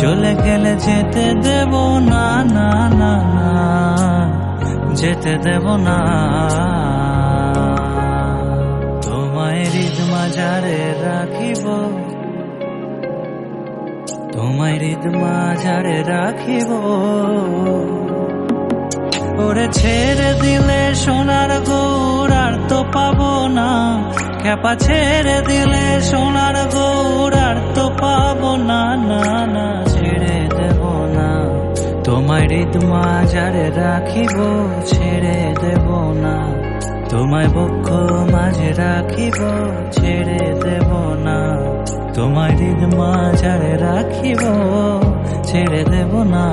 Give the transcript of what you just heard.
চলে গেলে যেতে দেব না, না না না, যেতে দেব না। তোমায় হৃদ মাঝারে রাখিব, তোমায় হৃদ মাঝারে রাখিব। ওরে ছেড়ে দিলে সোনার গৌর আর তো পাবো না, খেপা ছেড়ে দিলে সোনার গৌর আর তো পাবো না, না না, ছেড়ে দেব না। তোমায় হৃদ মাঝারে রাখিব, ছেড়ে দেব না। তোমায় বক্ষ মাঝে রাখিব, ছেড়ে দেব না। তোমায় হৃদ মাঝারে রাখিব, ছেড়ে দেব না।